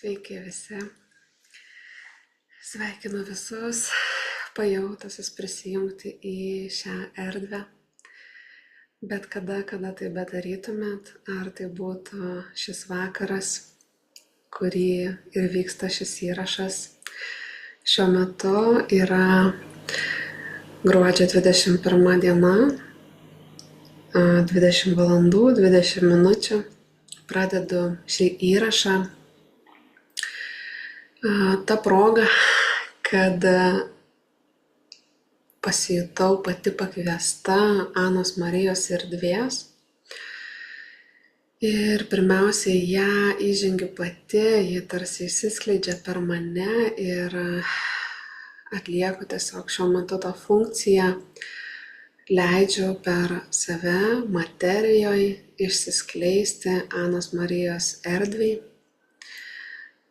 Sveiki visi. Sveikinu visus pajautusius prisijungti į šią erdvę. Bet kada tai bedarytumėt, ar tai būtų šis vakaras, kurį ir vyksta šis įrašas. Šiuo metu yra gruodžio 21 diena, 20 valandų, 20 minučių. Pradedu šį įrašą ta proga, kad pasijutau pati pakviesta Anos Marijos erdvės. Ir pirmiausiai ją įžengiu pati, ji tarsi išsiskleidžia per mane ir atlieku tiesiog šiuo metu tą funkciją. Leidžiu per save materijoje išsiskleisti Anos Marijos erdvei.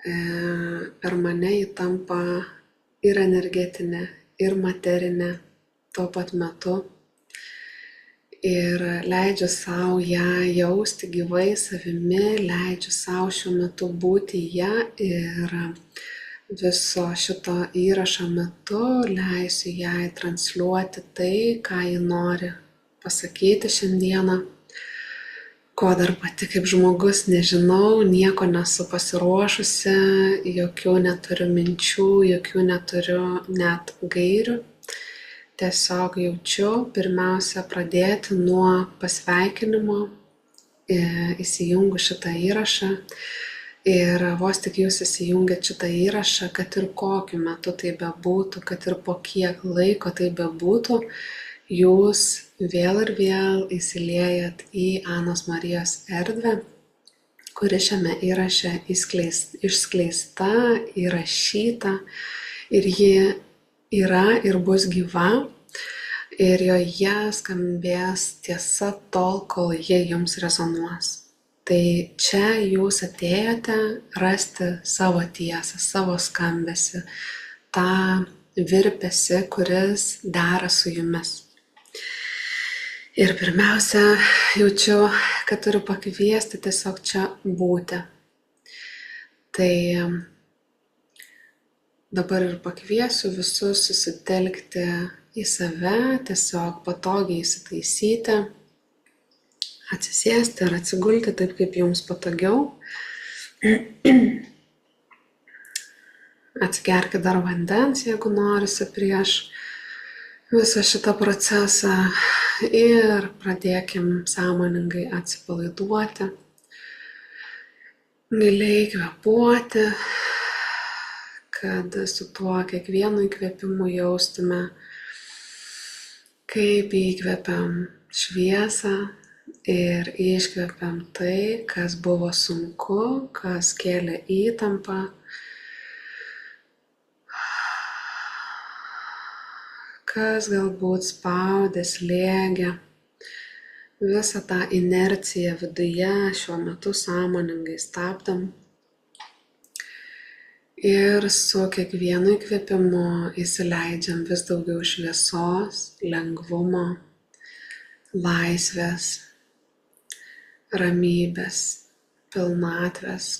Per mane ji tampa ir energetinė, ir materinė tuo pat metu. Ir leidžiu savo ją jausti gyvai savimi, leidžiu savo šiuo metu būti ją ir viso šito įrašo metu leisiu jai transliuoti tai, ką ji nori pasakyti šiandieną. Ko dar pati kaip žmogus nežinau, nieko nesu pasiruošusi, jokių neturiu minčių, jokių neturiu net gairių. Tiesiog jaučiu pirmiausia pradėti nuo pasveikinimo, įsijungu šitą įrašą. Ir vos tik jūs įsijungiat šitą įrašą, kad ir kokiu metu tai bebūtų, kad ir po kiek laiko tai bebūtų, jūs vėl ir vėl įsiliejat į Anos Marijos erdvę, kuri šiame įraše išskleista, įrašyta ir ji yra ir bus gyva ir joje skambės tiesa tol, kol ji jums rezonuos. Tai čia jūs atėjote rasti savo tiesą, savo skambesį, tą virpesį, kuris dera su jumis. Ir pirmiausia, jaučiu, kad turiu pakviesti tiesiog čia būti. Tai dabar ir pakviesiu visus susitelkti į save, tiesiog patogiai įsitaisyti, atsisėsti ar atsigulti taip, kaip jums patogiau. Atsigerkite dar vandens, jeigu norisi prieš visą šitą procesą ir pradėkim sąmoningai atsipalaiduoti, giliai kvėpuoti, kad su tuo kiekvienu įkvėpimu jaustume, kaip įkvėpiam šviesą ir iškvėpiam tai, kas buvo sunku, kas kėlė įtampą, kas galbūt spaudė, slėgė, visą tą inerciją viduje šiuo metu sąmoningai stabdom. Ir su kiekvienu įkvėpimu įsileidžiam vis daugiau šviesos, lengvumo, laisvės, ramybės, pilnatvės.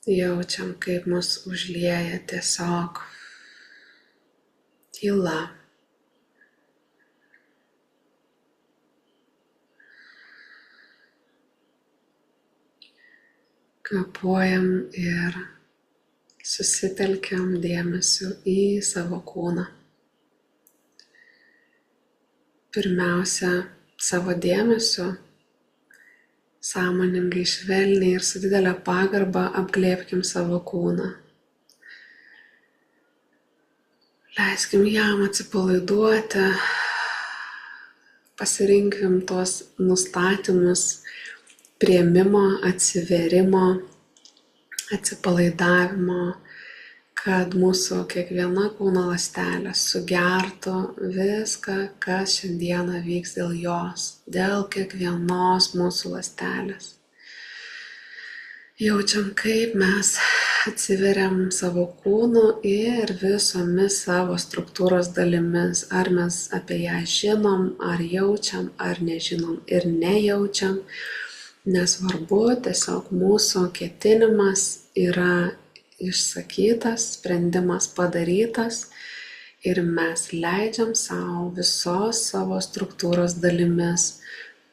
Jaučiam, kaip mus užlieja tiesiog tyla. Kvėpuojam ir susitelkiam dėmesiu į savo kūną. Pirmiausia, savo dėmesiu sąmoningai, švelniai ir su didelė pagarba apglėbkim savo kūną. Leiskim jam atsipalaiduoti, pasirinkim tuos nustatymus priėmimo, atsivėrimo, atsipalaidavimo, kad mūsų kiekviena kūno ląstelė sugertų viską, kas šiandieną vyks dėl jos, dėl kiekvienos mūsų ląstelės. Jaučiam, kaip mes atsiveriam savo kūnu ir visomis savo struktūros dalimis. Ar mes apie ją žinom, ar jaučiam, ar nežinom ir nejaučiam. Nesvarbu, tiesiog mūsų ketinimas yra išsakytas, sprendimas padarytas ir mes leidžiam savo visos savo struktūros dalimis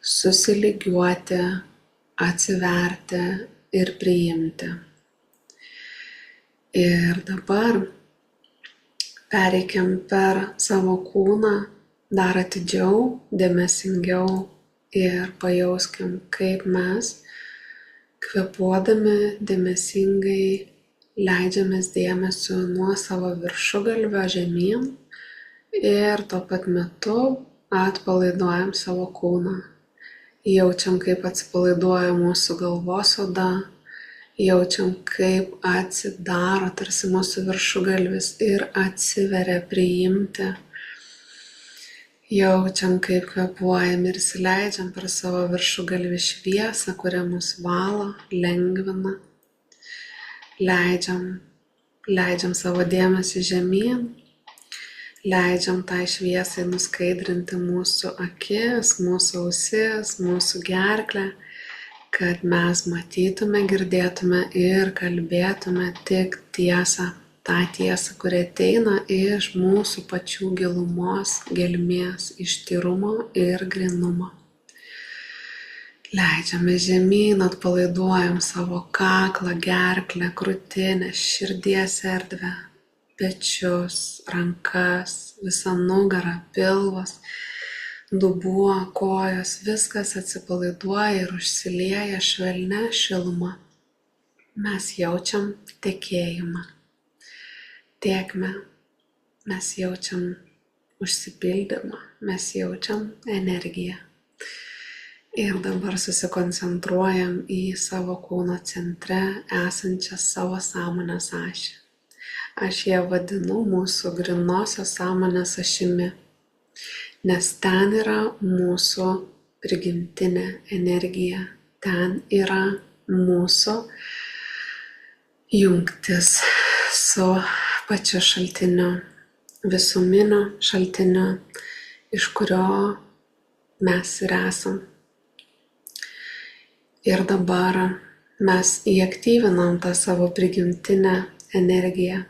susilygiuoti, atsiverti ir priimti. Ir dabar pereikim per savo kūną dar atidžiau, dėmesingiau ir pajauskim, kaip mes kvėpuodami dėmesingai leidžiamės dėmesiu nuo savo viršugalvio žemyn ir tuo pat metu atpalaiduojam savo kūną. Jaučiam, kaip atsipalaiduoja mūsų galvos oda, jaučiam, kaip atsidaro tarsi mūsų viršugalvis ir atsiveria priimti. Jaučiam, kaip kvėpuojam ir įsileidžiam per savo viršugalvį šviesą, kuri mus valo, lengvina. Leidžiam savo dėmesį žemyn, leidžiam tai šviesai nuskaidrinti mūsų akis, mūsų ausis, mūsų gerklę, kad mes matytume, girdėtume ir kalbėtume tik tiesą. Ta tiesa, kuri ateina iš mūsų pačių gilumos, gelmės, iš tyrumo ir grynumo. Leidžiame žemyn, atpalaiduojam savo kaklą, gerklę, krūtinę, širdies erdvę, pečius, rankas, visą nugarą, pilvas, dubuo, kojos, viskas atsipalaiduoja ir užsilieja švelnia šiluma. Mes jaučiam tekėjimą. Tėkmę, mes jaučiam užsipildymą, mes jaučiam energiją. Ir dabar susikoncentruojam į savo kūno centre esančią savo sąmonės ašį. Aš ją vadinu mūsų grynosios sąmonės ašimi, nes ten yra mūsų prigimtinė energija, ten yra mūsų jungtis su pačiu šaltiniu, visuminiu šaltiniu, iš kurio mes ir esam. Ir dabar mes įaktyvinam tą savo prigimtinę energiją,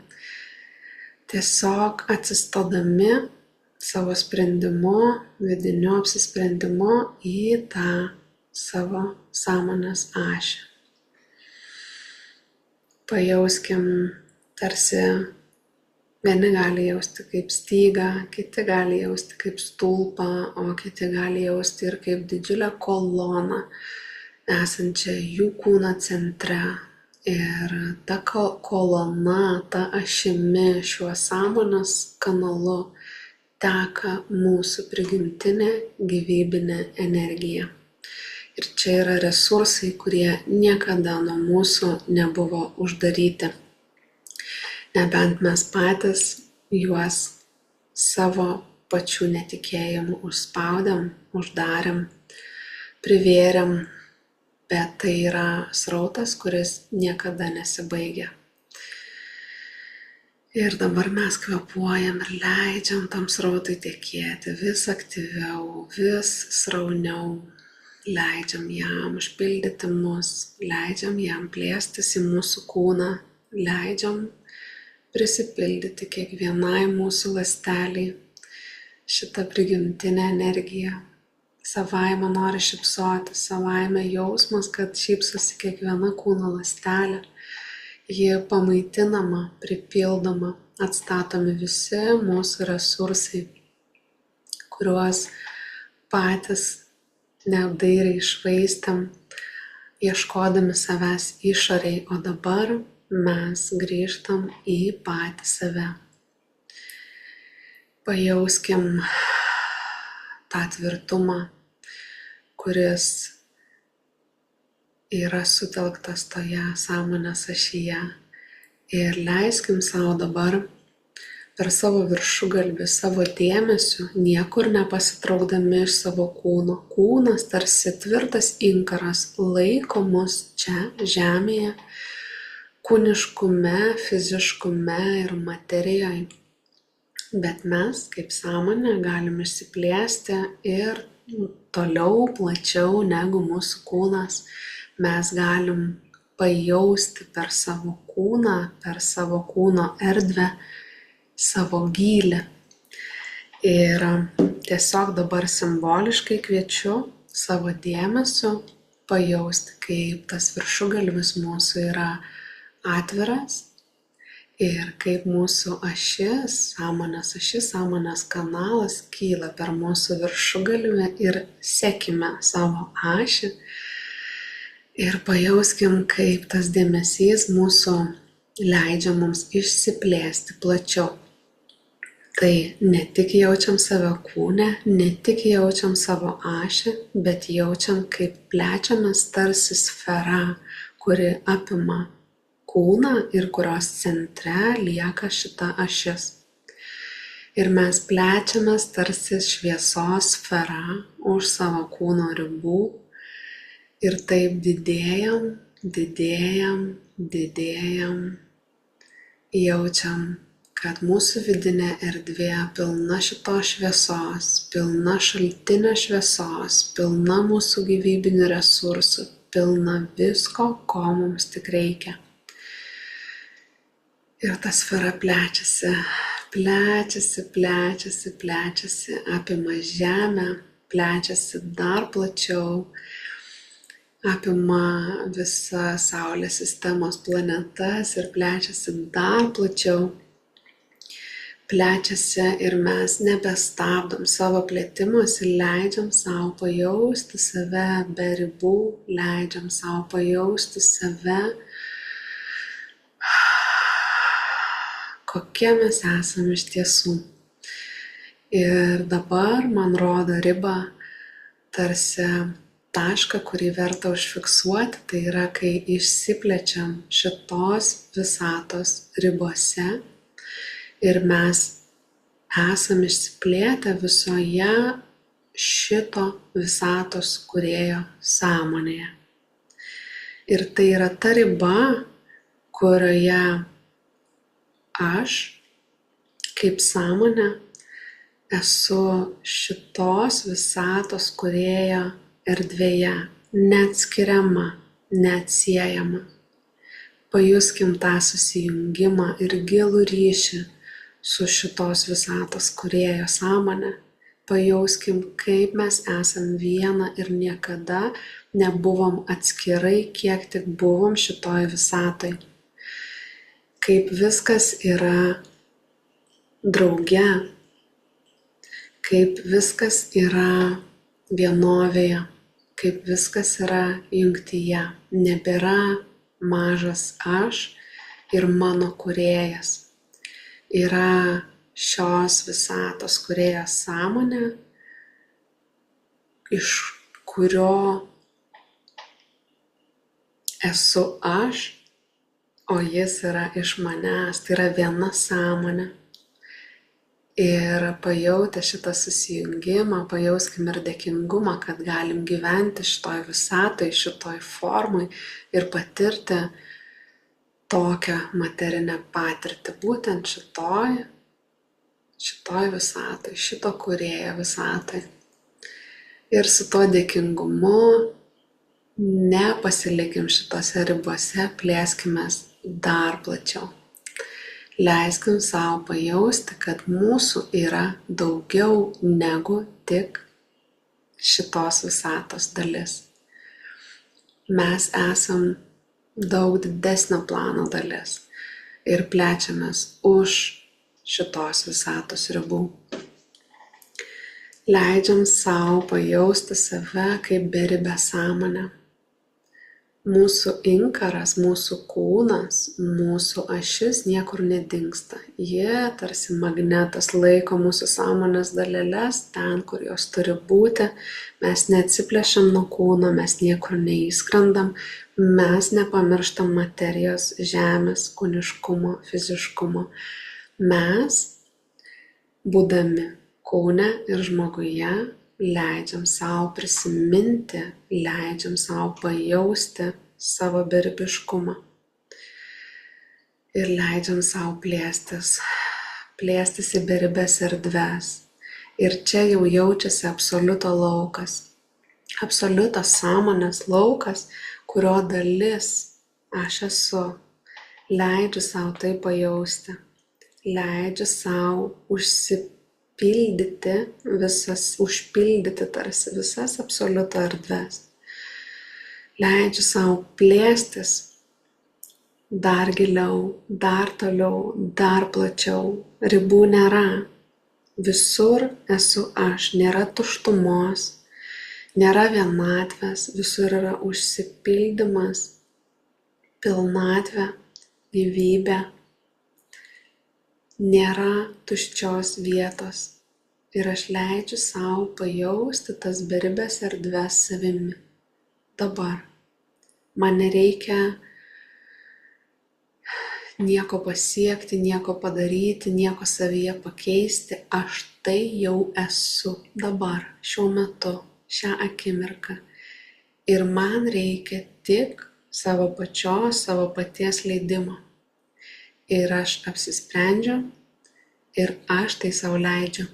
tiesiog atsistodami savo sprendimu, vidiniu apsisprendimu į tą savo sąmonės ašį. Pajauskim tarsi vieni gali jausti kaip stygą, kiti gali jausti kaip stulpą, o kiti gali jausti ir kaip didžiulę koloną esančią jų kūno centre. Ir ta kolona, ta ašimi šiuo sąmonės kanalu teka mūsų prigimtinė gyvybinė energija. Ir čia yra resursai, kurie niekada nuo mūsų nebuvo uždaryti. Nebent mes patys juos savo pačių netikėjimu užspaudėm, uždarėm, privėrėm, bet tai yra srautas, kuris niekada nesibaigia. Ir dabar mes kvėpuojam ir leidžiam tam srautui tekėti vis aktyviau, vis srauniau. Leidžiam jam užpildyti mus, leidžiam jam plėstis į mūsų kūną, leidžiam prisipildyti kiekvienai mūsų ląsteliai šitą prigimtinę energiją. Savaime nori šypsoti, savaime jausmas, kad šypsosi kiekviena kūno ląstelė. Ji pamaitinama, pripildoma, atstatomi visi mūsų resursai, kuriuos patys neapdairiai iššvaistėm, ieškodami savęs išorėj, o dabar mes grįžtam į patį save. Pajauskim tą tvirtumą, kuris yra sutelktas toje sąmonės ašyje. Ir leiskim savo dabar per savo viršugalvį, savo dėmesiu, niekur nepasitraukdami iš savo kūno. Kūnas tarsi tvirtas inkaras laiko mus čia, žemėje, kūniškume, fiziškume ir materijoje. Bet mes, kaip sąmonė, galim išsiplėsti ir toliau, plačiau negu mūsų kūnas. Mes galim pajausti per savo kūną, per savo kūno erdvę, savo gylį. Ir tiesiog dabar simboliškai kviečiu savo dėmesiu pajausti, kaip tas viršugalvis mūsų yra atviras ir kaip mūsų ašis, sąmonės kanalas kyla per mūsų viršugalvį ir sekime savo ašį ir pajauskim, kaip tas dėmesys mūsų leidžia mums išsiplėsti plačiau. Tai ne tik jaučiam save kūne, ne tik jaučiam savo ašį, bet jaučiam, kaip plečiamės tarsi sfera, kuri apima kūną ir kurios centre lieka šita ašis. Ir mes plečiamės tarsi šviesos sfera už savo kūno ribų ir taip didėjam, jaučiam, kad mūsų vidinė erdvė pilna šitos šviesos, pilna šaltinio šviesos, pilna mūsų gyvybinių resursų, pilna visko, ko mums tik reikia. Ir ta sfera plečiasi, apima žemę, plečiasi dar plačiau, apima visas Saulės sistemos planetas ir plečiasi dar plačiau. Plečiasi ir mes nebestabdom savo plėtimosi, leidžiam savo pajausti save be ribų, leidžiam savo pajausti save, kokie mes esame iš tiesų. Ir dabar man rodo ribą tarsi tašką, kurį verta užfiksuoti, tai yra, kai išsiplečiam šitos visatos ribose ir mes esam išsiplėtę visoje šito visatos kūrėjo sąmonėje. Ir tai yra ta riba, kurioje aš, kaip sąmonė, esu šitos visatos kūrėjo erdvėje, neatskiriama, neatsiejama. Pajuskim tą susijungimą ir gilų ryšį su šitos visatos kūrėjo sąmonė. Pajauskim, kaip mes esam viena ir niekada nebuvom atskirai, kiek tik buvom šitoj visatoj. Kaip viskas yra drauge, kaip viskas yra vienovėje, kaip viskas yra jungtyje. Nebėra mažas aš ir mano kūrėjas. Yra šios visatos kūrėjo sąmonė, iš kurio esu aš, o jis yra iš manęs, tai yra viena sąmonė. Ir pajautę šitą susijungimą, pajauskim ir dėkingumą, kad galim gyventi šitoj visatoj, šitoj formoj ir patirti tokią materinę patirtį, būtent šitoj visatoj, šito kūrėjo visatoj. Ir su to dėkingumu nepasilikim šitose ribose, plėskimės dar plačiau. Leiskim savo pajausti, kad mūsų yra daugiau negu tik šitos visatos dalis. Mes esam daug didesnio plano dalis ir plečiamės už šitos visatos ribų. Leidžiam savo pajausti save kaip beribę sąmonę. Mūsų inkaras, mūsų kūnas, mūsų ašis niekur nedingsta. Jie tarsi magnetas laiko mūsų sąmonės daleles ten, kur jos turi būti. Mes neatsiplėšiam nuo kūno, mes niekur neįskrendam, mes nepamirštam materijos, žemės, kūniškumo, fiziškumo. Mes, būdami kūne ir žmoguje, leidžiam savo prisiminti, leidžiam savo pajausti savo beribiškumą. Ir leidžiam savo plėstis, plėstis į beribės erdves. Ir čia jau jaučiasi absoliuto laukas. Absoliutos sąmonės laukas, kurio dalis aš esu. Leidžiu savo tai pajausti. Leidžiu savo užpildyti tarsi visas absoliuto erdves. Leidžiu savo plėstis dar giliau, dar toliau, dar plačiau. Ribų nėra. Visur esu aš, nėra tuštumos, nėra vienatvės, visur yra užsipildymas, pilnatvė, gyvybė. Nėra tuščios vietos ir aš leidžiu savo pajausti tas beribės erdves savimi. Dabar man nereikia nieko pasiekti, nieko padaryti, nieko savyje pakeisti. Aš tai jau esu dabar, šiuo metu, šią akimirką. Ir man reikia tik savo paties leidimo. Ir aš apsisprendžiu ir aš tai savo leidžiu.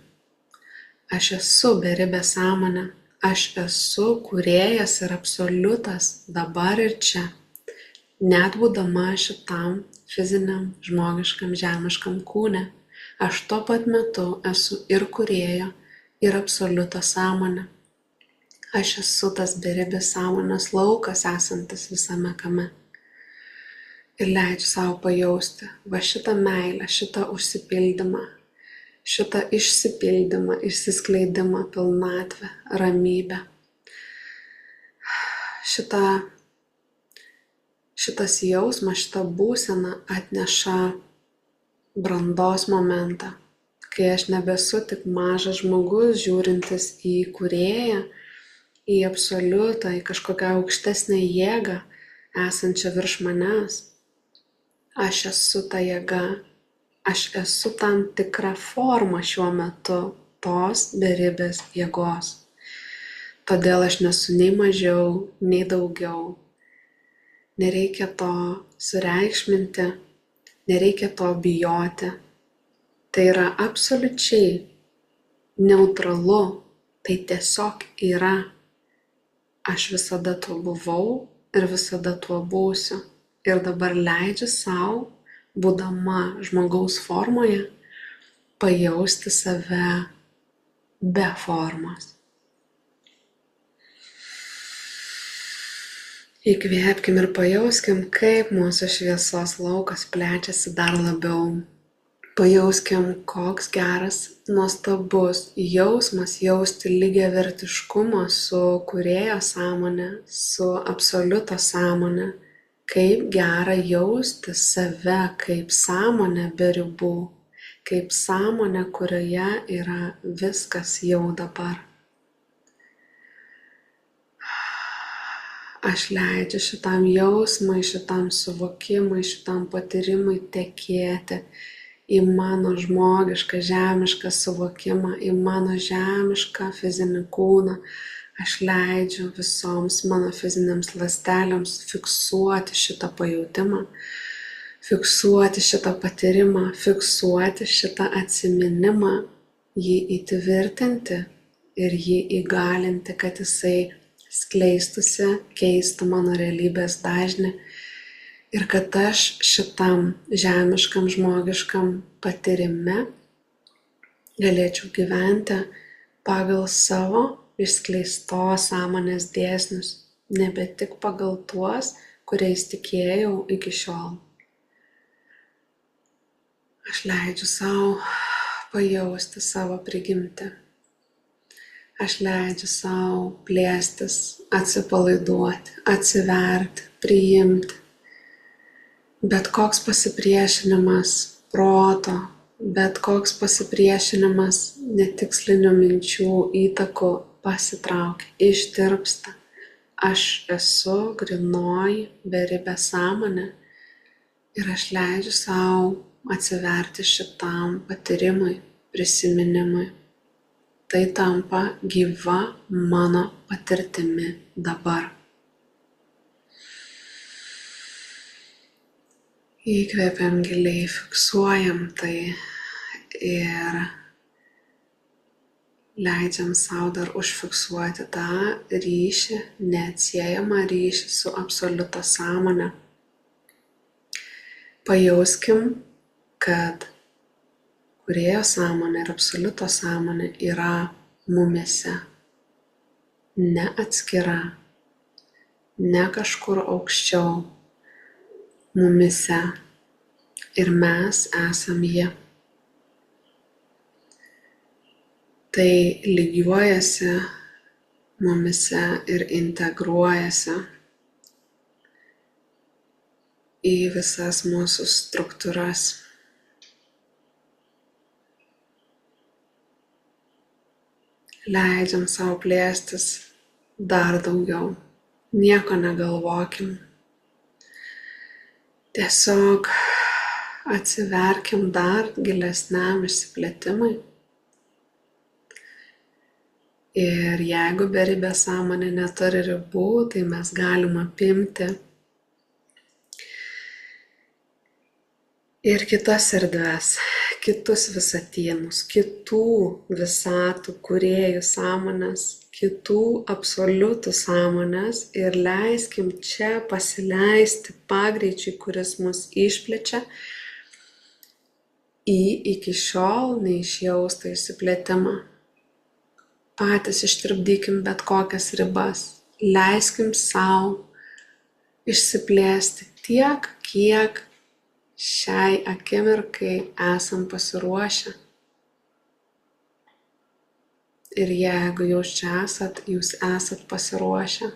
Aš esu beribė sąmonė. Aš esu kūrėjas ir absoliutas dabar ir čia. Net būdama šitam fiziniam, žmogiškam, žemiškam kūne, aš tuo pat metu esu ir kūrėjo, ir absoliuto sąmonė. Aš esu tas beribis sąmonės laukas esantis visame kame. Ir leidžiu savo pajausti va šitą meilę, šitą užsipildymą, šitą išsipildymą, išsiskleidimą, pilnatvę, ramybę. Šitas jausmas, šita būsena atneša brandos momentą, kai aš nebesu tik mažas žmogus, žiūrintis į kūrėją, į absoliutą, į kažkokią aukštesnę jėgą, esančią virš manęs. Aš esu ta jėga, aš esu tam tikra forma šiuo metu tos beribės jėgos. Todėl aš nesu nei mažiau, nei daugiau. Nereikia to sureikšminti, nereikia to bijoti. Tai yra absoliučiai neutralu, tai tiesiog yra. Aš visada tuo buvau ir visada tuo būsiu. Ir dabar leidžiu savo, būdama žmogaus formoje, pajausti save be formos. Įkvėpkim ir pajauskim, kaip mūsų šviesos laukas plečiasi dar labiau. Pajauskim, koks geras, nuostabus jausmas jausti lygiavertiškumą su kūrėjo sąmonė, su absoliuto sąmonė. Kaip gera jausti save kaip sąmonę be ribų, kaip sąmonę, kurioje yra viskas jau dabar. Aš leidžiu šitam jausmui, šitam suvokimui, šitam patyrimui tekėti į mano žmogišką, žemišką suvokimą, į mano žemišką fizinį kūną. Aš leidžiu visoms mano fizinėms ląstelėms fiksuoti šitą pajautimą, fiksuoti šitą patyrimą, fiksuoti šitą atsiminimą, jį įtvirtinti ir jį įgalinti, kad jisai skleistusi, keistų mano realybės dažnį ir kad aš šitam žemiškam, žmogiškam patyrime galėčiau gyventi pagal savo išskleistos sąmonės dėsnius, nebe tik pagal tuos, kuriais tikėjau iki šiol. Aš leidžiu savo pajausti savo prigimtį. Aš leidžiu savo plėstis, atsipalaiduoti, atsiverti, priimti. Bet koks pasipriešinimas proto, bet koks pasipriešinimas netikslinių minčių įtakų pasitraukia, ištirpsta. Aš esu grynoji beribė sąmonė ir aš leidžiu savo atsiverti šitam patyrimui, prisiminimui. Tai tampa gyva mano patirtimi dabar. Įkvepiam giliai, fiksuojam tai ir leidžiam savo dar užfiksuoti tą ryšį, neatsiejamą ryšį su absoliuto sąmonė. Pajauskim, kad kūrėjo sąmonė ir absoliuto sąmonė yra mumyse, ne atskira, ne kažkur aukščiau, mumyse ir mes esam jie. Tai lygiuojasi mumyse ir integruojasi į visas mūsų struktūras. Leidžiam savo plėstis dar daugiau. Nieko negalvokim. Tiesiog atsiverkim dar gilesniam išsiplėtimui. Ir jeigu beribė sąmonė neturi ribų, tai mes galim apimti ir kitas erdves, kitus visatynus, kitų visatų kūrėjų sąmonės, kitų absoliutų sąmonės ir leiskim čia pasileisti pagreičiui, kuris mus išplečia į iki šiol neišjaustą išsiplėtimą. Patys ištirpdykim bet kokias ribas, leiskim savo išsiplėsti tiek, kiek šiai akimirkai esam pasiruošę. Ir jeigu jūs čia esat, jūs esat pasiruošę.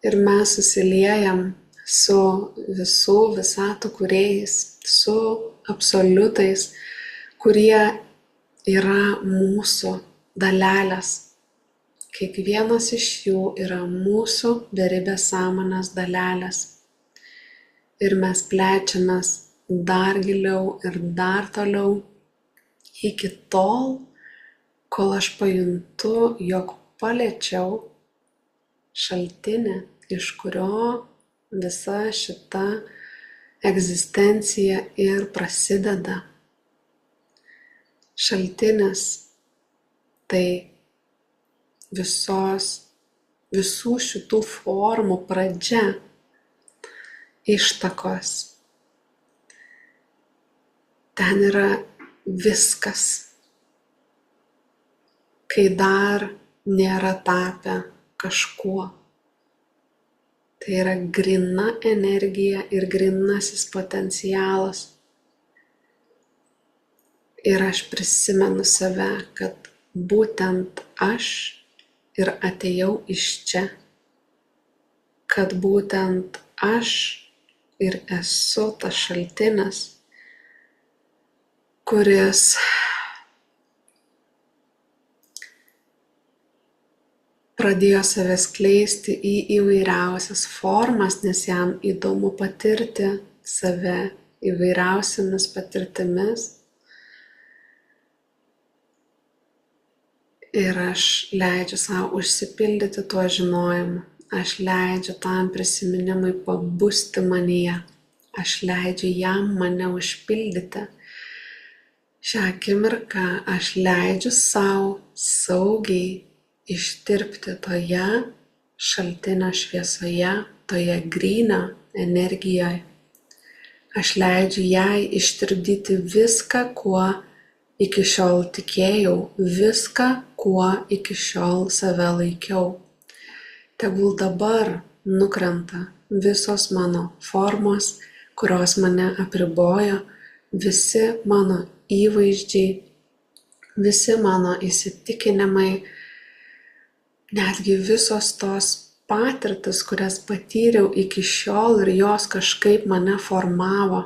Ir mes susiliejam su visų visatų kūrėjais, su absoliutais, kurie yra mūsų dalelės. Kiekvienas iš jų yra mūsų beribės sąmonės dalelės. Ir mes plečiamės dar giliau ir dar toliau iki tol, kol aš pajuntu, jog paliečiau šaltinį, iš kurio visa šita egzistencija ir prasideda. Šaltinis tai visų šitų formų pradžia, ištakos. Ten yra viskas, kai dar nėra tapę kažkuo. Tai yra gryna energija ir grynasis potencialas. Ir aš prisimenu save, kad būtent aš ir atėjau iš čia, kad būtent aš ir esu tas šaltinis, kuris pradėjo save skleisti į įvairiausias formas, nes jam įdomu patirti save įvairiausiamis patirtimis. Ir aš leidžiu savo užsipildyti tuo žinojimu. Aš leidžiu tam prisiminimui pabusti manyje. Aš leidžiu jam mane užpildyti. Šią akimirką aš leidžiu savo saugiai ištirpti toje šaltinio šviesoje, toje gryno energijoje. Aš leidžiu jai ištirpdyti viską, kuo iki šiol tikėjau, viską, kuo iki šiol save laikiau. Tegul dabar nukrenta visos mano formos, kurios mane apribojo, visi mano įvaizdžiai, visi mano įsitikinimai, netgi visos tos patirtis, kurias patyriau iki šiol ir jos kažkaip mane formavo.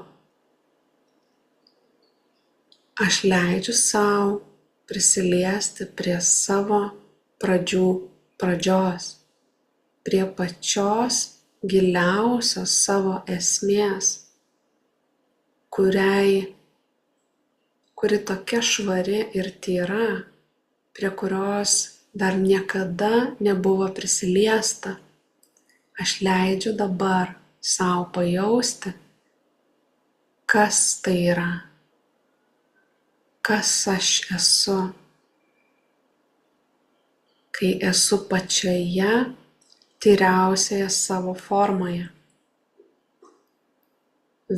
Aš leidžiu savo prisiliesti prie savo pradžios, prie pačios giliausios savo esmės, kuri tokia švari ir tyra, prie kurios dar niekada nebuvo prisiliesta. Aš leidžiu dabar savo pajausti, kas tai yra. kas aš esu, kai esu pačioje tyriausioje savo formoje,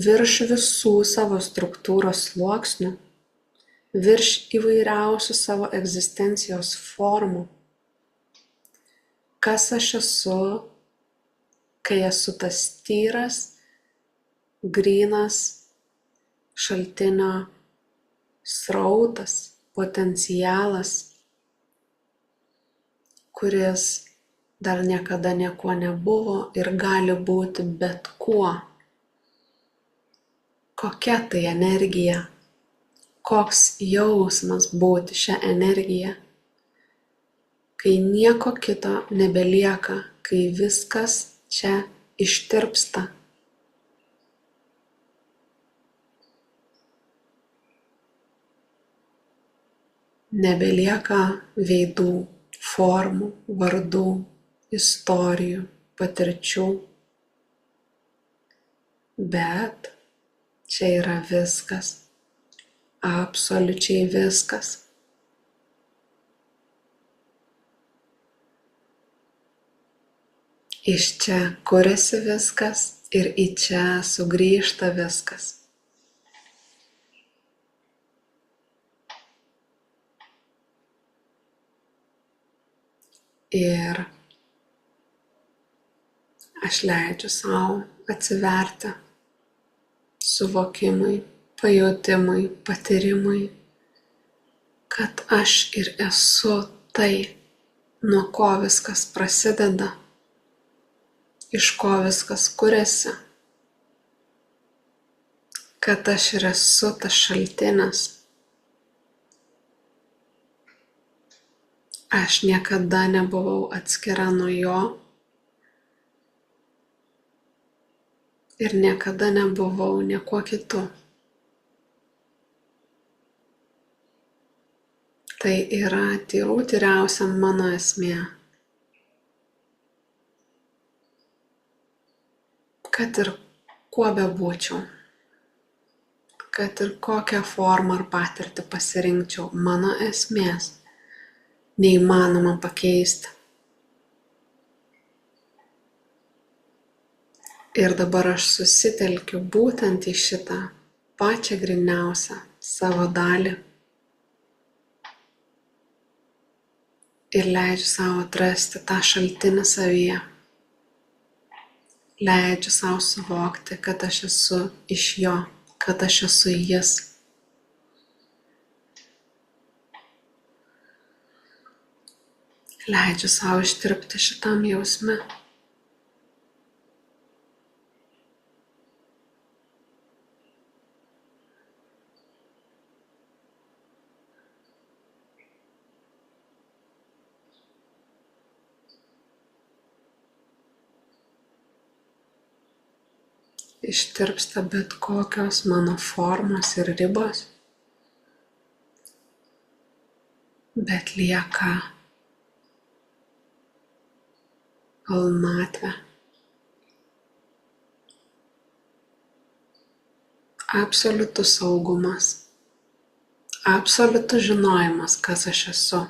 virš visų savo struktūros sluoksnių, virš įvairiausių savo egzistencijos formų. Kas aš esu, kai esu tas tyras, grynas šaltinio srautas, potencialas, kuris dar niekada niekuo nebuvo ir gali būti bet kuo. Kokia tai energija? Koks jausmas būti šią energiją, kai nieko kito nebelieka, kai viskas čia ištirpsta. Nebelieka veidų, formų, vardų, istorijų, patirčių, bet čia yra viskas, absoliučiai viskas. Iš čia kuriasi viskas ir į čia sugrįžta viskas. Ir aš leidžiu sau atsiverti suvokimui, pajautimui, patyrimui, kad aš ir esu tai, nuo ko viskas prasideda, iš ko viskas kuriasi, kad aš ir esu tas šaltinis. Aš niekada nebuvau atskira nuo jo ir niekada nebuvau niekuo kitu. Tai yra tyriausia mano esmė. Kad ir kuo bebūčiau, kad ir kokią formą ar patirtį pasirinkčiau, mano esmės neįmanoma pakeisti. Ir dabar aš susitelkiu būtent į šitą pačią gryniausią savo dalį ir leidžiu savo atrasti tą šaltinį savyje. Leidžiu savo suvokti, kad aš esu iš jo, kad aš esu jis. Leidžiu savo ištirpti šitam jausme. Ištirpsta bet kokios mano formos ir ribos, bet lieka pilnatvė. Absoliutus saugumas, absoliutus žinojimas, kas aš esu.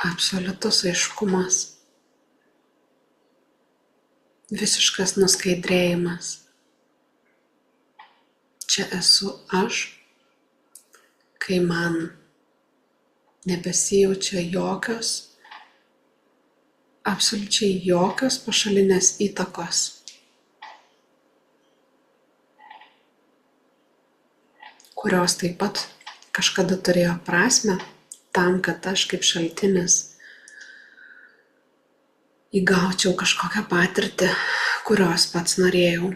Absoliutus aiškumas, visiškas nuskaidrėjimas. Čia esu aš, kai man nebesijaučia jokios, absoliučiai jokios pašalinės įtakos. Kurios taip pat kažkada turėjo prasmę tam, kad aš kaip šaltinis įgaučiau kažkokią patirtį, kurios pats norėjau.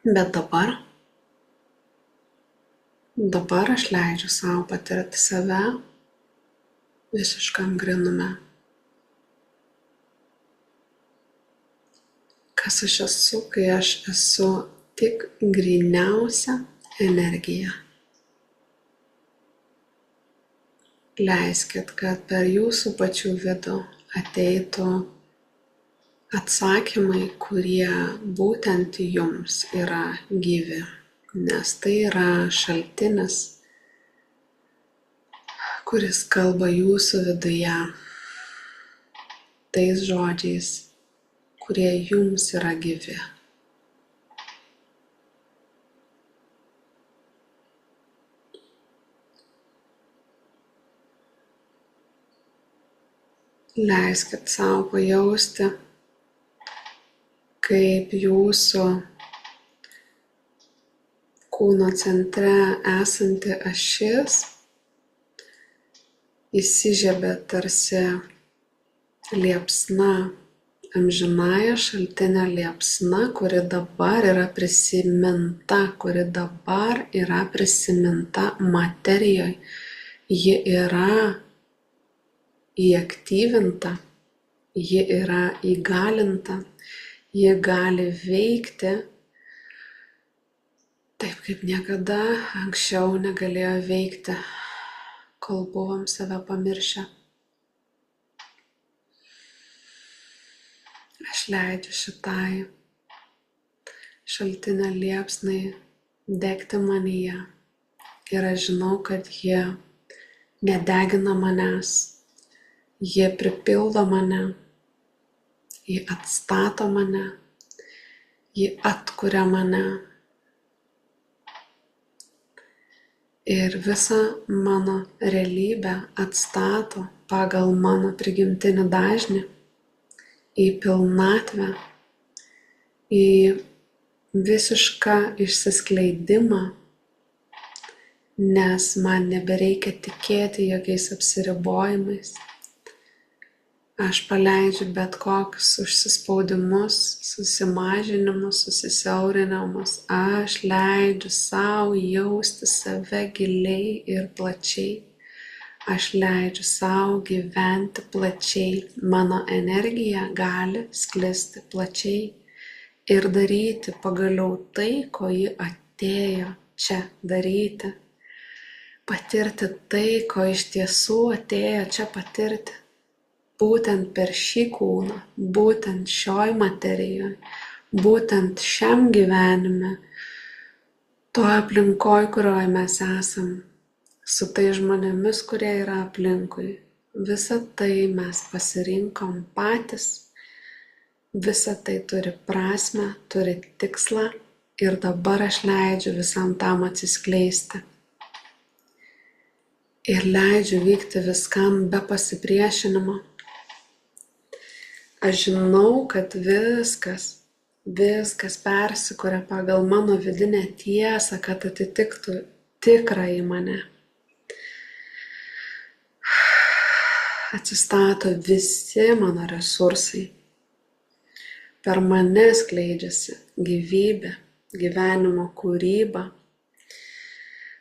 Bet dabar aš leidžiu savo patirti save visiškam grynume. Kas aš esu, kai aš esu tik gryniausia energija. Leiskit, kad per jūsų pačių vidų ateitų atsakymai, kurie būtent jums yra gyvi, nes tai yra šaltinis, kuris kalba jūsų viduje tais žodžiais, kurie jums yra gyvi. Leiskit savo pajausti, kaip jūsų kūno centre esanti ašis įsižiebia tarsi liepsna, amžinąja šaltinio liepsna, kuri dabar yra prisiminta materijoje. Ji yra įaktyvinta, ji yra įgalinta, ji gali veikti taip, kaip niekada anksčiau negalėjo veikti, kol buvom save pamiršę. Aš leidžiu šitai šaltinio liepsnai degti manyje ir aš žinau, kad jie nedegina manęs. Jie pripildo mane, jie atstato mane, jie atkuria mane. Ir visą mano realybę atstato pagal mano prigimtinį dažnį į pilnatvę, į visišką išsiskleidimą, nes man nebereikia tikėti jokiais apsiribojimais. Aš paleidžiu bet kokius užsispaudimus, susimažinimus, susisiaurinimus. Aš leidžiu savo jausti save giliai ir plačiai. Aš leidžiu savo gyventi plačiai. Mano energija gali sklisti plačiai ir daryti pagaliau tai, ko ji atėjo čia daryti. Patirti tai, ko iš tiesų atėjo čia patirti. Būtent per šį kūną, būtent šioj materijoje, būtent šiam gyvenime, toj aplinkoj, kurioje mes esam, su tai žmonėmis, kurie yra aplinkui. Visą tai mes pasirinkom patys, visa tai turi prasmę, turi tikslą ir dabar aš leidžiu visam tam atsiskleisti. Ir leidžiu vykti viskam be pasipriešinimo. Aš žinau, kad viskas persikuria pagal mano vidinę tiesą, kad atitiktų tikrąjį mane. Atsistato visi mano resursai. Per mane skleidžiasi gyvybė, gyvenimo kūryba.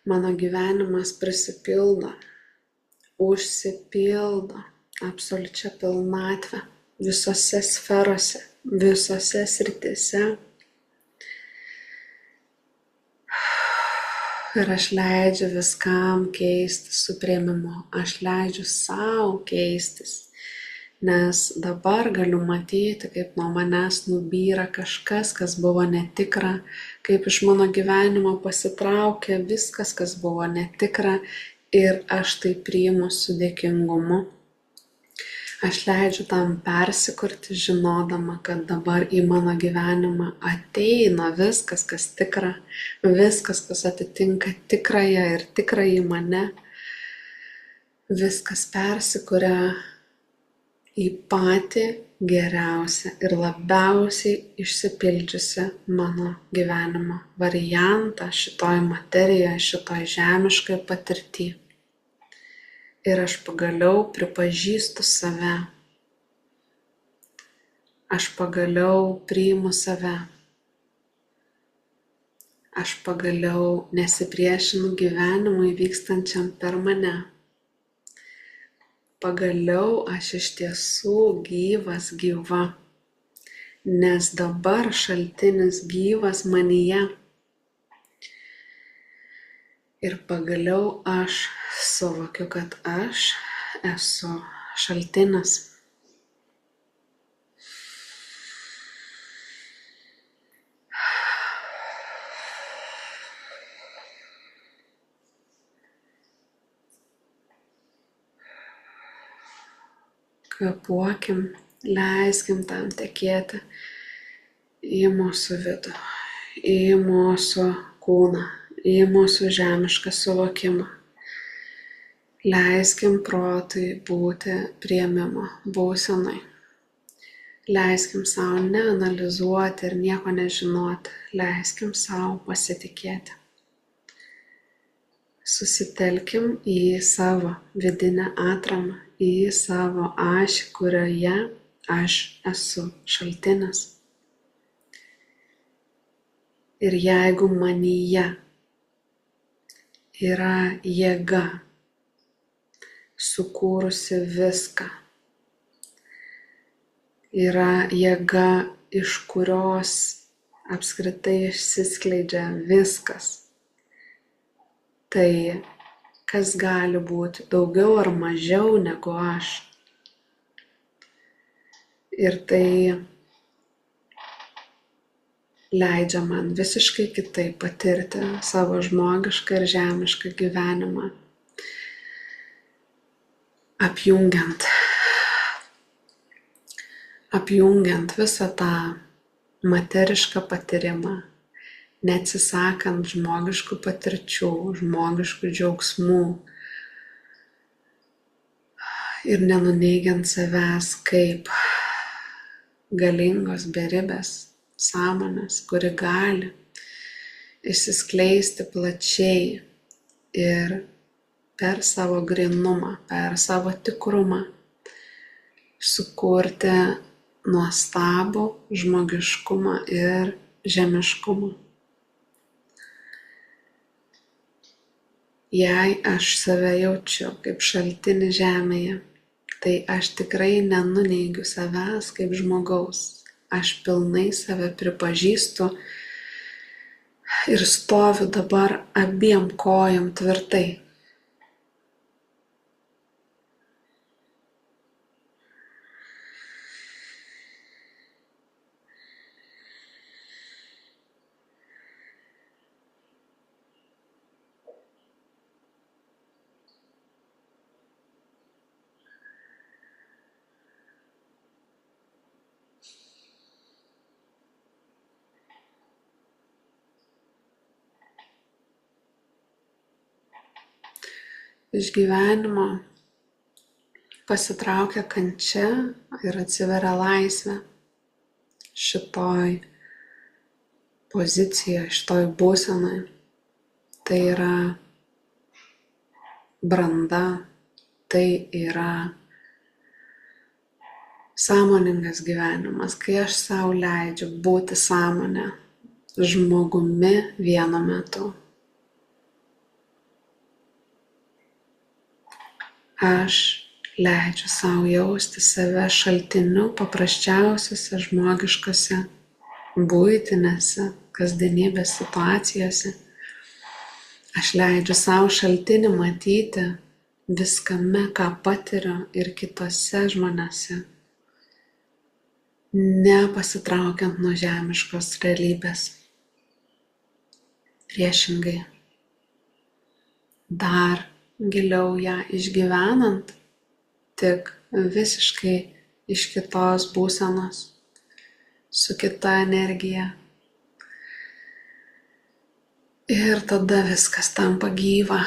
Mano gyvenimas prisipildo, užsipildo absoliučia pilnatvė. Visose sferose, visose srityse. Ir aš leidžiu viskam keistis su priėmimu. Aš leidžiu savo keistis. Nes dabar galiu matyti, kaip nuo manęs nubyra kažkas, kas buvo netikra, kaip iš mano gyvenimo pasitraukia viskas, kas buvo netikra ir aš tai priimu su dėkingumu. Aš leidžiu tam persikurti, žinodama, kad dabar į mano gyvenimą ateina viskas, kas tikra, viskas, kas atitinka tikrąją ir tikrąjį mane. Viskas persikuria į patį geriausią ir labiausiai išsipildžiusią mano gyvenimo variantą šitoj materijoje, šitoj žemiškoj patirty. Ir aš pagaliau pripažįstu save. Aš pagaliau priimu save. Aš pagaliau nesipriešinu gyvenimui vykstančiam per mane. Pagaliau aš iš tiesų gyvas, gyva. Nes dabar šaltinis gyvas manyje. Ir pagaliau aš suvokiu, kad aš esu šaltinis. Kvėpuokim, leiskim tam tekėti į mūsų vidų, į mūsų kūną, į mūsų žemišką suvokimą. Leiskim protui būti priėmimo būsenai. Leiskim savo neanalizuoti ir nieko nežinoti. Leiskim savo pasitikėti. Susitelkim į savo vidinę atramą, į savo ašį, kurioje aš esu šaltinis. Ir jeigu manyje yra jėga, sukūrusi viską, yra jėga, iš kurios apskritai išsiskleidžia viskas, tai kas gali būti daugiau ar mažiau negu aš. Ir tai leidžia man visiškai kitaip patirti savo žmogišką ir žemišką gyvenimą, apjungiant visą tą materišką patyrimą, neatsisakant žmogiškų patirčių, žmogiškų džiaugsmų ir nenuneigiant savęs kaip galingos beribės sąmonės, kuri gali išsiskleisti plačiai ir per savo grynumą, per savo tikrumą sukurti nuostabų žmogiškumą ir žemiškumą. Jei aš save jaučiu kaip šaltinį žemėje, tai aš tikrai nenuneigiu savęs kaip žmogaus. Aš pilnai save pripažįstu ir stoviu dabar abiem kojom tvirtai. Iš gyvenimo pasitraukia kančia ir atsiveria laisvė. Šitoj pozicijoje, šitoj būsenoj. Tai yra branda, tai yra sąmoningas gyvenimas, kai aš sau leidžiu būti sąmonę žmogumi vienu metu. Aš leidžiu sau jausti save šaltiniu paprasčiausiose žmogiškose, buitinėse, kasdienybės situacijose. Aš leidžiu sau šaltinį matyti viskame, ką patiriu ir kitose žmonėse, nepasitraukiant nuo žemiškos realybės. Priešingai, dar giliau ją išgyvenant, tik visiškai iš kitos būsenos, su kita energija. Ir tada viskas tampa gyva.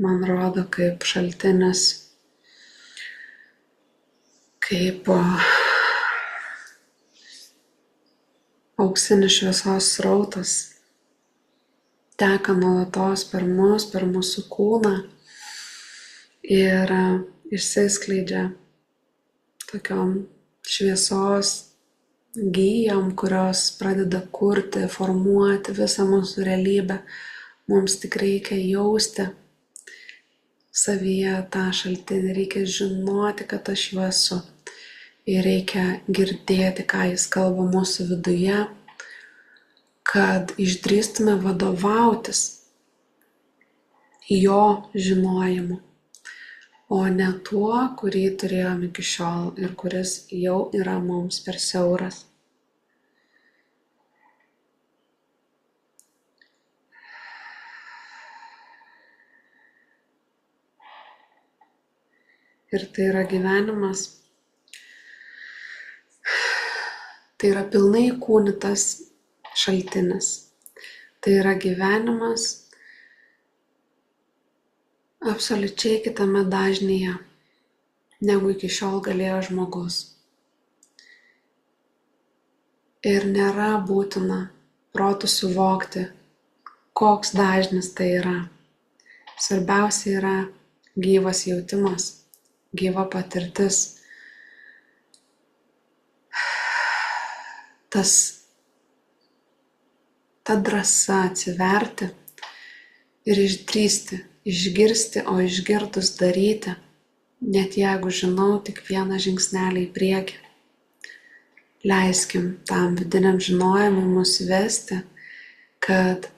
Man rodo kaip šaltinis, kaip auksinis šviesos srautas teka nuolatos per mus, per mūsų kūną ir išsiskleidžia tokiom šviesos gijom, kurios pradeda kurti, formuoti visą mūsų realybę. Mums tik reikia jausti savyje tą šaltinį, reikia žinoti, kad aš juo esu. Ir reikia girdėti, ką jis kalba mūsų viduje, kad išdrįstume vadovautis jo žinojimu, o ne tuo, kurį turėjom iki šiol ir kuris jau yra mums per siauras. Ir tai yra gyvenimas, tai yra pilnai įkūnytas šaltinis. Tai yra gyvenimas absoliučiai kitame dažnyje, negu iki šiol galėjo žmogus. Ir nėra būtina protu suvokti, koks dažnis tai yra. Svarbiausia yra gyvas jautimas, gyva patirtis. Ta drąsa atsiverti ir išdrįsti, išgirsti, o išgirdus daryti, net jeigu žinau tik vieną žingsnelį į priekį. Leiskim tam vidiniam žinojimui mus vesti, kad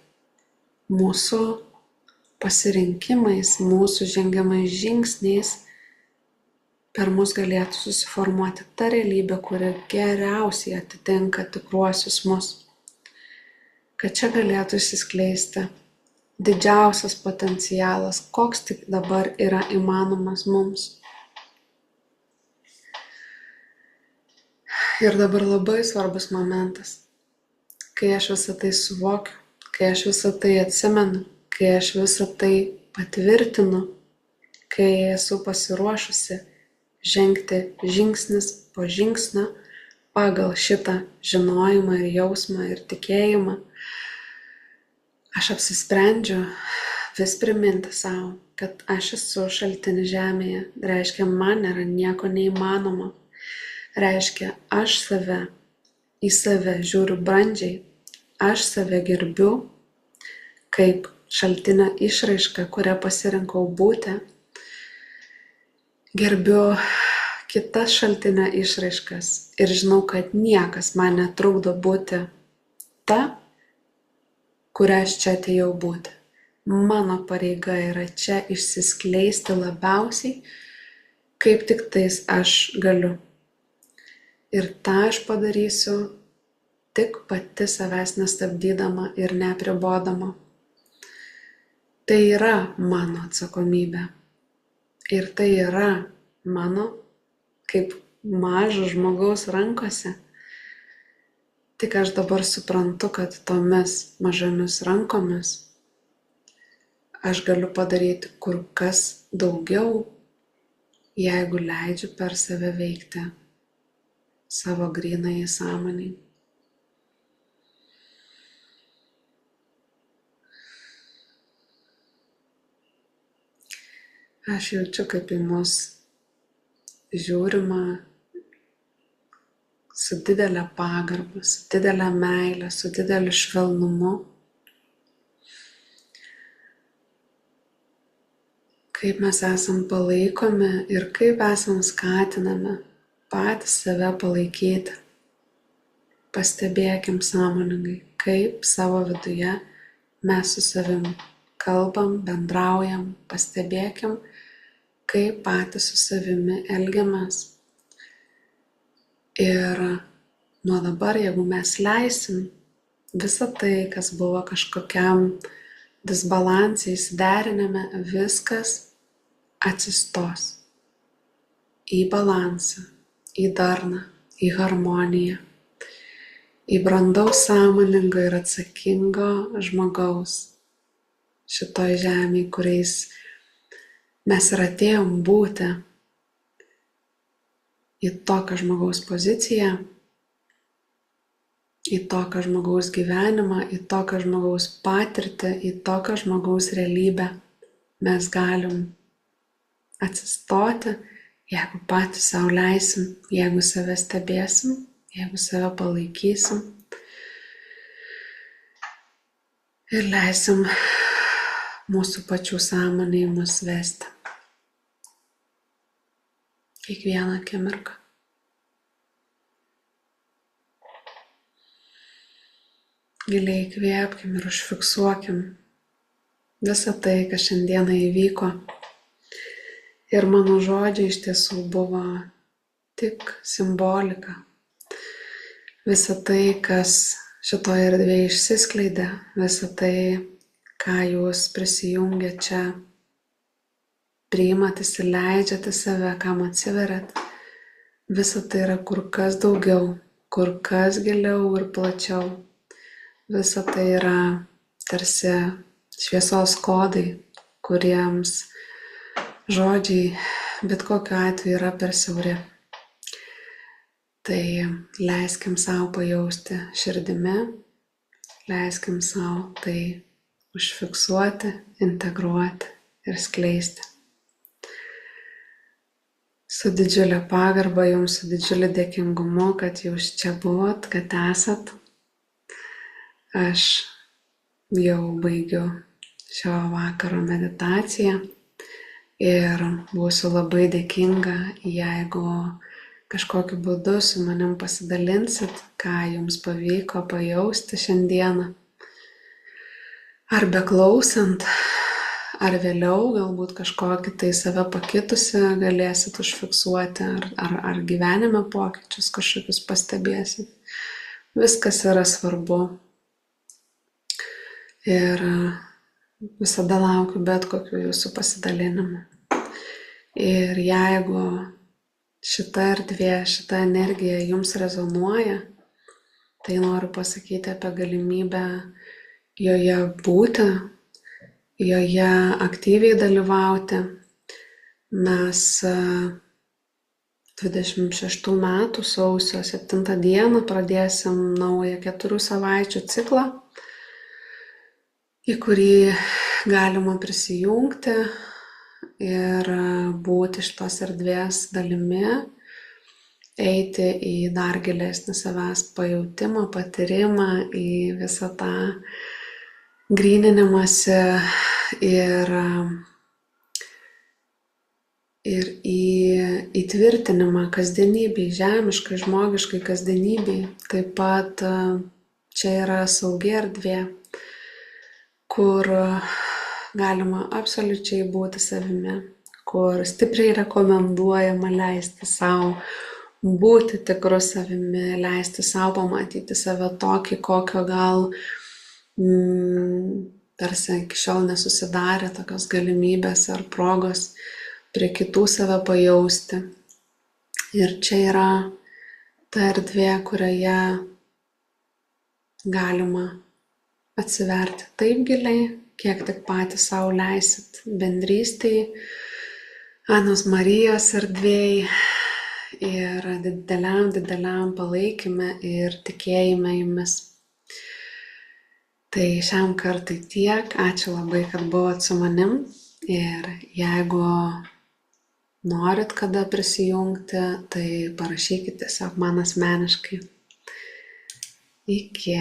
mūsų pasirinkimais, mūsų žengiamais žingsniais per mus galėtų susiformuoti ta realybė, kuri geriausiai atitinka tikruosius mus. Kad čia galėtų išsiskleisti didžiausias potencialas, koks tik dabar yra įmanomas mums. Ir dabar labai svarbus momentas, kai aš visą tai suvokiu, kai aš visą tai atsimenu, kai aš visą tai patvirtinu, kai esu pasiruošusi žengti žingsnis po žingsnio pagal šitą žinojimą ir jausmą ir tikėjimą, aš apsisprendžiu vis priminti savo, kad aš esu šaltinis žemėje, reiškia, man nėra nieko neįmanoma. Reiškia, aš į save žiūriu brandžiai, aš save gerbiu kaip šaltinio išraišką, kurią pasirinkau būti. Gerbiu kitas šaltinio išraiškas ir žinau, kad niekas man netrukdo būti ta, kurią aš čia atėjau būti. Mano pareiga yra čia išsiskleisti labiausiai, kaip tik tais aš galiu. Ir tą aš padarysiu tik pati savęs nestabdydama ir neapribodama. Tai yra mano atsakomybė. Ir tai yra mano kaip mažo žmogaus rankose. Tik aš dabar suprantu, kad tomis mažomis rankomis aš galiu padaryti kur kas daugiau, jeigu leidžiu per save veikti savo grynąjį sąmonį. Aš jaučiu, kaip į mus žiūrima su didelė pagarba, su didelė meilė, su dideliu švelnumu. Kaip mes esam palaikomi ir kaip esam skatinami patys save palaikyti. Pastebėkim sąmoningai, kaip savo viduje mes su savim kalbam, bendraujam, pastebėkim, kaip patys su savimi elgiamės. Ir nuo dabar, jeigu mes leisim, visą tai, kas buvo kažkokiam disbalansai, įsiderinime, viskas atsistos į balansą, į darną, į harmoniją, į brandaus, sąmoningo ir atsakingo žmogaus šitoj žemėj, kuriais mes ir atėjom būti, į tokio žmogaus poziciją, į tokio žmogaus gyvenimą, į tokio žmogaus patirtį, į tokio žmogaus realybę. Mes galim atsistoti, jeigu patys sau leisim, jeigu save stebėsim, jeigu save palaikysim ir leisim mūsų pačių sąmonei mus vesti. Kiekvieną akimirką. Giliai įkvėpkim ir užfiksuokim visą tai, kas šiandieną įvyko. Ir mano žodžiai iš tiesų buvo tik simbolika. Visa tai, kas šitoje erdvėje išsiskleidė, visa tai, ką jūs prisijungę čia, priimat, įsileidžiat į save, kam atsiveriat, visa tai yra kur kas daugiau, kur kas giliau ir plačiau. Visa tai yra tarsi šviesos kodai, kuriems žodžiai bet kokiu atveju yra per siauri. Tai leiskim savo pajausti širdimi, leiskim savo tai užfiksuoti, integruoti ir skleisti. Su didžiulė pagarba jums, su didžiuliu dėkingumu, kad jūs čia buvot, kad esat. Aš jau baigiu šio vakaro meditaciją ir būsiu labai dėkinga, jeigu kažkokiu būdu su manim pasidalinsit, ką jums pavyko pajausti šiandieną. Ar beklausant, ar vėliau galbūt kažkokį tai save pakitusi galėsit užfiksuoti, ar gyvenime pokyčius kažkokius pastebėsit. Viskas yra svarbu. Ir visada laukiu bet kokių jūsų pasidalinimų. Ir jeigu šita erdvė, šita energija jums rezonuoja, tai noriu pasakyti apie galimybę joje būti, joje aktyviai dalyvauti. Mes 26 metų sausio 7 dieną pradėsim naują 4 savaičių ciklą, į kurį galima prisijungti ir būti šitos erdvės dalimi, eiti į dar gilesnį savęs pajautimą, patyrimą, į visą tą gryninimąsi ir į įtvirtinimą kasdienybei, žemiškai, žmogiškai kasdienybei. Taip pat čia yra saugi erdvė, kur galima absoliučiai būti savimi, kur stipriai rekomenduojama leisti savo būti tikru savimi, leisti savo pamatyti save tokį, kokio gal tarsi iki šiol nesusidarė tokios galimybės ar progos prie kitų save pajausti. Ir čia yra ta erdvė, kurioje galima atsiverti taip giliai, kiek tik patys savo leisit bendrystėj, Anos Marijos erdvėj ir dideliam palaikyme ir tikėjime jumis. Tai šiam kartui tiek. Ačiū labai, kad buvot su manim. Ir jeigu norit kada prisijungti, tai parašykit tiesiog man asmeniškai. Iki.